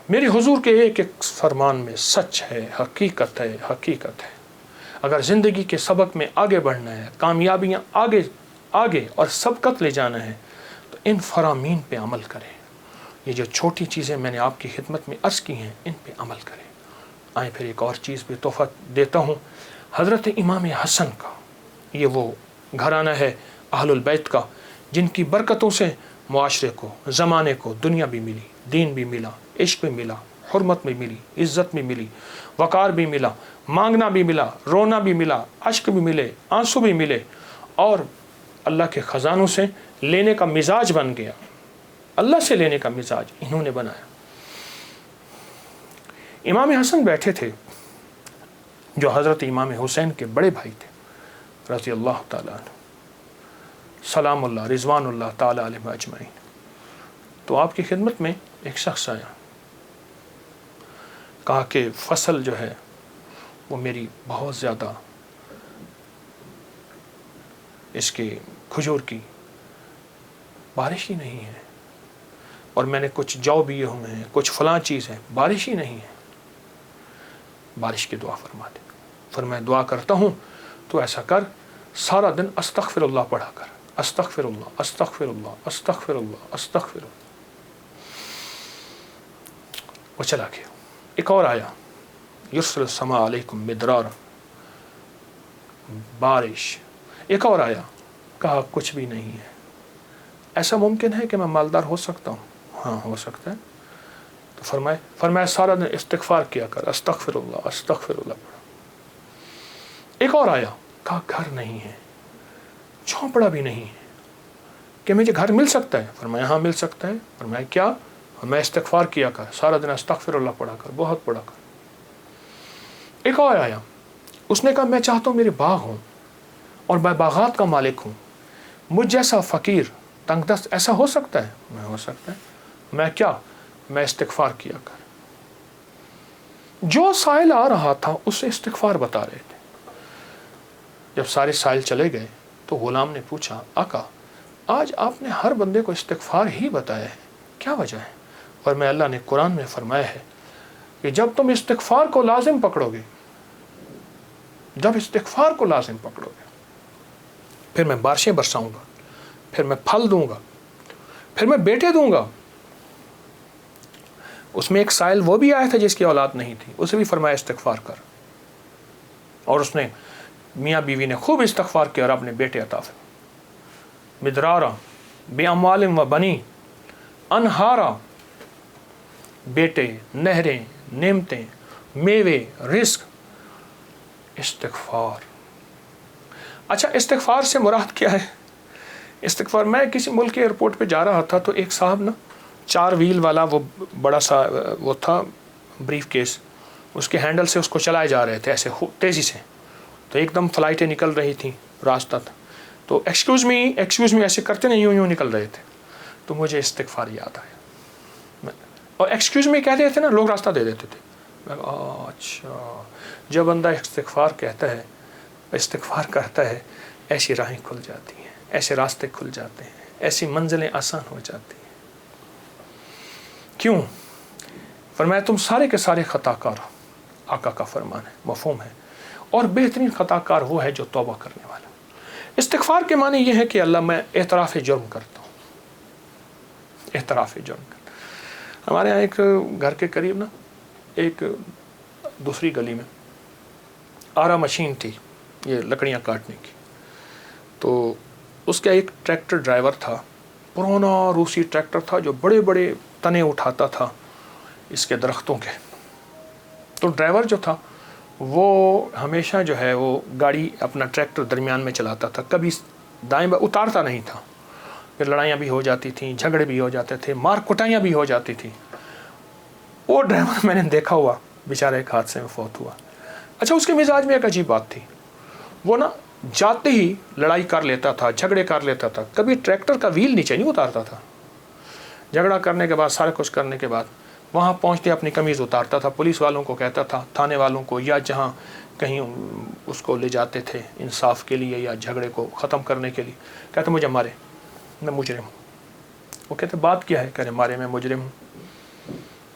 میری حضور کے ایک ایک فرمان میں سچ ہے، حقیقت ہے، حقیقت ہے۔ اگر زندگی کے سبق میں آگے بڑھنا ہے، کامیابیاں آگے اور سبقت لے جانا ہے، تو ان فرامین پہ عمل کریں۔ یہ جو چھوٹی چیزیں میں نے آپ کی خدمت میں عرض کی ہیں، ان پہ عمل کریں۔ آئیں پھر ایک اور چیز بھی تحفہ دیتا ہوں، حضرت امام حسن کا۔ یہ وہ گھرانہ ہے اہل البیت کا، جن کی برکتوں سے معاشرے کو، زمانے کو دنیا بھی ملی، دین بھی ملا، عشق بھی ملا، حرمت بھی ملی، عزت بھی ملی، وقار بھی ملا، مانگنا بھی ملا، رونا بھی ملا، اشک بھی ملے، آنسو بھی ملے، اور اللہ کے خزانوں سے لینے کا مزاج بن گیا۔ اللہ سے لینے کا مزاج انہوں نے بنایا۔ امام حسن بیٹھے تھے جو حضرت امام حسین کے بڑے بھائی تھے رضی اللہ تعالیٰ عنہ، سلام اللہ رضوان اللہ تعالیٰ علیہ اجمعین۔ تو آپ کی خدمت میں ایک شخص آیا، کہا کہ فصل جو ہے وہ میری بہت زیادہ، اس کے کھجور کی بارش ہی نہیں ہے، اور میں نے کچھ جو بیے ہوئے ہیں، کچھ فلاں چیز ہے، بارش ہی نہیں ہے، بارش کی دعا فرما دے۔ پھر میں دعا کرتا ہوں تو ایسا کر، سارا دن استغفر اللہ پڑھا کر، استغفر اللہ استغفر اللہ استغفر اللہ استغفر اللہ۔ وہ چلا گیا۔ ایک اور آیا، یرسل السماء علیکم مدرار، بارش۔ ایک اور آیا، کہا کچھ بھی نہیں ہے۔ ایسا ممکن ہے کہ میں مالدار ہو سکتا ہوں؟ ہاں ہو سکتا ہے۔ تو فرمایا سارا دن استغفار کیا کر، استغفر اللہ استغفر اللہ پڑھا۔ ایک اور آیا، کہا گھر نہیں ہے، جھونپڑا بھی نہیں ہے، کہ مجھے گھر مل سکتا ہے؟ فرمایا ہاں مل سکتا ہے۔ فرمایا کیا؟ میں استغفار کیا کر، سارا دن استغفر اللہ پڑھا کر، بہت پڑھا کر۔ ایک اور آیا، اس نے کہا میں چاہتا ہوں میرے باغ ہوں اور میں باغات کا مالک ہوں، مجھ جیسا فقیر تنگ دست ایسا ہو سکتا ہے؟ میں ہو سکتا ہے۔ میں کیا؟ میں استغفار کیا کر۔ جو سائل آ رہا تھا اسے استغفار بتا رہے تھے۔ جب سارے سائل چلے گئے تو غلام نے پوچھا آقا آج آپ نے ہر بندے کو استغفار ہی بتایا ہے، کیا وجہ ہے؟ اور میں اللہ نے قرآن میں فرمایا ہے کہ جب تم استغفار کو لازم پکڑو گے، جب استغفار کو لازم پکڑو گے، پھر میں بارشیں برساؤں گا، پھر میں پھل دوں گا، پھر میں بیٹے دوں گا۔ اس میں ایک سائل وہ بھی آیا تھا جس کی اولاد نہیں تھی، اسے بھی فرمایا استغفار کر، اور اس نے میاں بیوی نے خوب استغفار کیا اور اپنے بیٹے عطا فرمائے۔ مدرارا بے اموال و بنی، انہارا، بیٹے، نہریں، نعمتیں، میوے، رزق، استغفار۔ اچھا استغفار سے مراد کیا ہے؟ استغفار، میں کسی ملک کے ایئرپورٹ پہ جا رہا تھا تو ایک صاحب نا 4 ویل والا وہ بڑا سا وہ تھا بریف کیس، اس کے ہینڈل سے اس کو چلائے جا رہے تھے ایسے تیزی سے، تو ایک دم فلائٹیں نکل رہی تھیں، راستہ تھا، تو ایکسکیوز می ایسے کرتے نہیں، یوں نکل رہے تھے، تو مجھے استغفار یاد آیا، اور ایکسکیوز می کہتے تھے نا، لوگ راستہ دے دیتے تھے۔ میں اچھا، جب بندہ استغفار کہتا ہے، استغفار کرتا ہے، ایسی راہیں کھل جاتی ہیں، ایسے راستے کھل جاتے ہیں، ایسی منزلیں آسان ہو جاتی ہیں۔ کیوں؟ فرمایا تم سارے کے سارے خطا کار ہو، آقا کا فرمان ہے، مفہوم ہے، اور بہترین خطا کار وہ ہے جو توبہ کرنے والا۔ استغفار کے معنی یہ ہے کہ اللہ میں اعتراف جرم کرتا ہوں، اعتراف جرم کرتا ہوں۔ ہمارے یہاں ایک گھر کے قریب نا ایک دوسری گلی میں آرا مشین تھی، یہ لکڑیاں کاٹنے کی، تو اس کا ایک ٹریکٹر ڈرائیور تھا، پرانا روسی ٹریکٹر تھا جو بڑے بڑے تنے اٹھاتا تھا اس کے درختوں کے۔ تو ڈرائیور جو تھا وہ ہمیشہ جو ہے وہ گاڑی اپنا ٹریکٹر درمیان میں چلاتا تھا، کبھی دائیں بائیں اتارتا نہیں تھا، پھر لڑائیاں بھی ہو جاتی تھیں، جھگڑے بھی ہو جاتے تھے، مار کٹائیاں بھی ہو جاتی تھیں۔ وہ ڈرائیور میں نے دیکھا ہوا بیچارہ ایک حادثے میں فوت ہوا۔ اچھا اس کے مزاج میں ایک عجیب بات تھی، وہ نا جاتے ہی لڑائی کر لیتا تھا، جھگڑے کر لیتا تھا، کبھی ٹریکٹر کا ویل نیچے نہیں اتارتا تھا۔ جھگڑا کرنے کے بعد، سارا کچھ کرنے کے بعد وہاں پہنچتے اپنی قمیض اتارتا تھا، پولیس والوں کو کہتا تھا، تھانے والوں کو، یا جہاں کہیں اس کو لے جاتے تھے انصاف کے لیے یا جھگڑے کو ختم کرنے کے لیے، کہتے مجھے مارے، میں مجرم ہوں۔ وہ کہتے بات کیا ہے؟ کہتے مارے، میں مجرم ہوں۔